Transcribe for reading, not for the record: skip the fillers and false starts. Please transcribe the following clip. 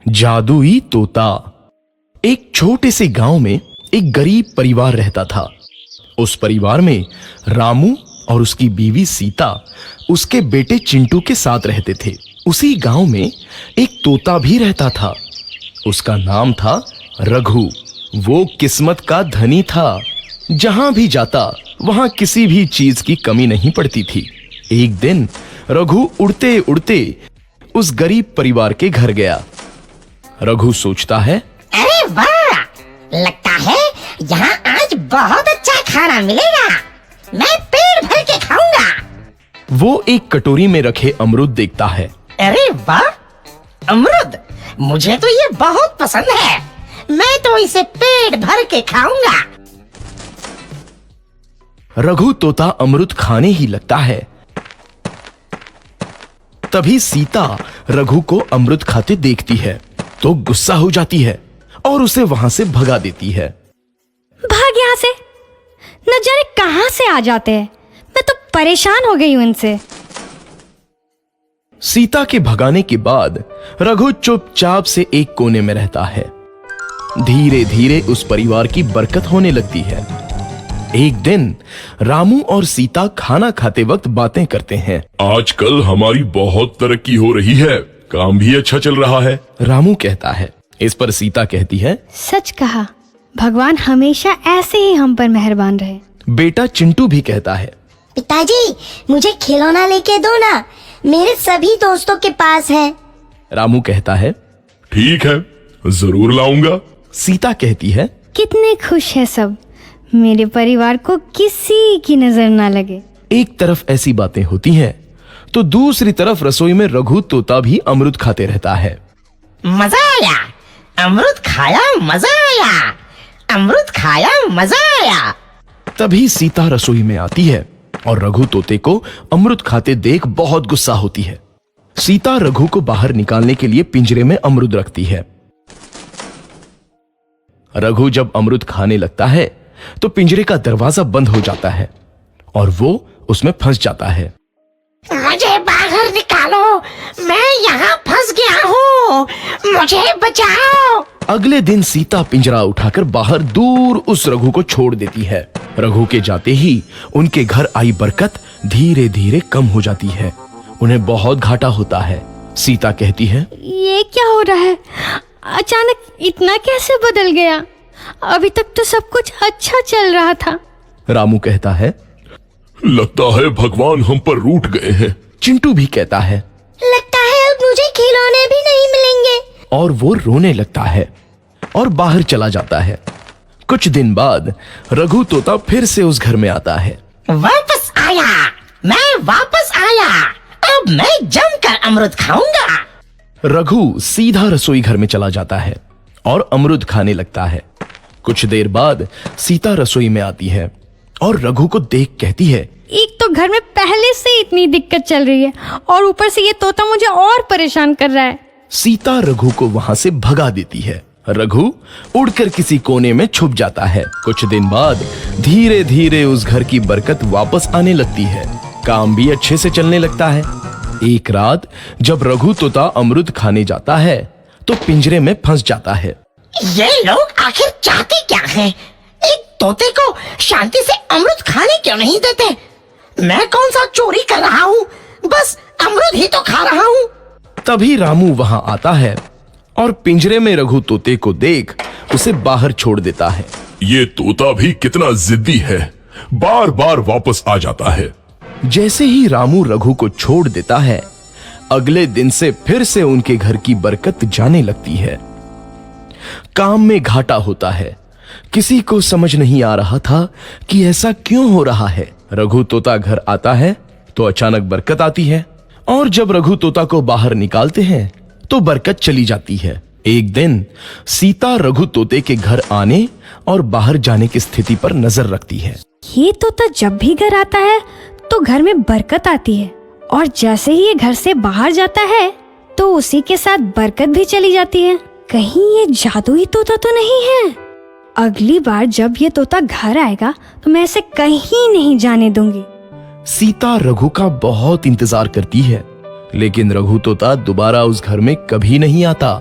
जादुई तोता। एक छोटे से गांव में एक गरीब परिवार रहता था। उस परिवार में रामू और उसकी बीवी सीता उसके बेटे चिंटू के साथ रहते थे। उसी गांव में एक तोता भी रहता था। उसका नाम था रघु। वो किस्मत का धनी था। जहां भी जाता वहां किसी भी चीज की कमी नहीं पड़ती थी। एक दिन रघु उड़ते उड़ते उस गरीब परिवार के घर गया। रघु सोचता है, अरे वाह, लगता है यहाँ आज बहुत अच्छा खाना मिलेगा। मैं पेट भर के खाऊंगा। वो एक कटोरी में रखे अमरूद देखता है। अरे वाह, अमरूद, मुझे तो ये बहुत पसंद है। मैं तो इसे पेट भर के खाऊंगा। रघु तोता अमरूद खाने ही लगता है। तभी सीता रघु को अमरूद खाते देखती है तो गुस्सा हो जाती है और उसे वहां से भगा देती है। भाग यहाँ से, न जाने कहां से आ जाते हैं। मैं तो परेशान हो गई हूं इनसे। सीता के भगाने के बाद रघु चुपचाप से एक कोने में रहता है। धीरे धीरे उस परिवार की बरकत होने लगती है। एक दिन रामू और सीता खाना खाते वक्त बातें करते हैं। आजकल हमारी बहुत तरक्की हो रही है, काम भी अच्छा चल रहा है। रामू कहता है। इस पर सीता कहती है, सच कहा, भगवान हमेशा ऐसे ही हम पर मेहरबान रहे। बेटा चिंटू भी कहता है, पिताजी, मुझे खिलौना लेके दो ना, मेरे सभी दोस्तों के पास है। रामू कहता है, ठीक है, जरूर लाऊंगा। सीता कहती है, कितने खुश है सब, मेरे परिवार को किसी की नजर ना लगे। एक तरफ ऐसी बातें होती हैं तो दूसरी तरफ रसोई में रघु तोता भी अमरूद खाते रहता है। मजा आया, अमरूद खाया, मजा आया, अमरूद खाया, मजा आया। तभी सीता रसोई में आती है और रघु तोते को अमरूद खाते देख बहुत गुस्सा होती है। सीता रघु को बाहर निकालने के लिए पिंजरे में अमरूद रखती है। रघु जब अमरूद खाने लगता है तो पिंजरे का दरवाजा बंद हो जाता है और वो उसमें फंस जाता है। मुझे बाहर निकालो, मैं यहाँ फंस गया हूँ, मुझे बचाओ। अगले दिन सीता पिंजरा उठाकर बाहर दूर उस रघु को छोड़ देती है। रघु के जाते ही उनके घर आई बरकत धीरे धीरे कम हो जाती है। उन्हें बहुत घाटा होता है। सीता कहती है, ये क्या हो रहा है, अचानक इतना कैसे बदल गया? अभी तक तो सब कुछ अच्छा चल रहा था। रामू कहता है, लगता है भगवान हम पर रूठ गए हैं। चिंटू भी कहता है, लगता है अब मुझे खिलौने भी नहीं मिलेंगे। और वो रोने लगता है और बाहर चला जाता है। कुछ दिन बाद रघु तोता फिर से उस घर में आता है। वापस आया, मैं वापस आया, अब मैं जमकर अमरूद खाऊंगा। रघु सीधा रसोई घर में चला जाता है और अमरूद खाने लगता है। कुछ देर बाद सीता रसोई में आती है और रघु को देख कहती है, एक तो घर में पहले से इतनी दिक्कत चल रही है और ऊपर से ये तोता मुझे और परेशान कर रहा है। सीता रघु को वहां से भगा देती है। रघु उड़कर किसी कोने में छुप जाता है। कुछ दिन बाद धीरे धीरे उस घर की बरकत वापस आने लगती है। काम भी अच्छे से चलने लगता है। एक रात जब रघु तोता अमरूद खाने जाता है तो पिंजरे में फंस जाता है। ये लोग आखिर चाहते क्या हैं? एक तोते को शांति से अमरूद खाने क्यों नहीं देते? मैं कौन सा चोरी कर रहा हूँ? बस अमरूद ही तो खा रहा हूँ। तभी रामू वहां आता है और पिंजरे में रघु तोते को देख उसे बाहर छोड़ देता है। ये तोता भी कितना जिद्दी है, बार बार वापस आ जाता है। जैसे ही रामू रघु को छोड़ देता है, अगले दिन से फिर से उनके घर की बरकत जाने लगती है। काम में घाटा होता है। किसी को समझ नहीं आ रहा था कि ऐसा क्यों हो रहा है। रघु तोता घर आता है तो अचानक बरकत आती है और जब रघु तोता को बाहर निकालते हैं तो बरकत चली जाती है। एक दिन सीता रघु तोते के घर आने और बाहर जाने की स्थिति पर नजर रखती है। ये तोता जब भी घर आता है तो घर में बरकत आती है और जैसे ही ये घर से बाहर जाता है तो उसी के साथ बरकत भी चली जाती है। कहीं ये जादुई तोता तो नहीं है? अगली बार जब ये तोता घर आएगा तो मैं इसे कहीं नहीं जाने दूंगी। सीता रघु का बहुत इंतजार करती है लेकिन रघु तोता दोबारा उस घर में कभी नहीं आता।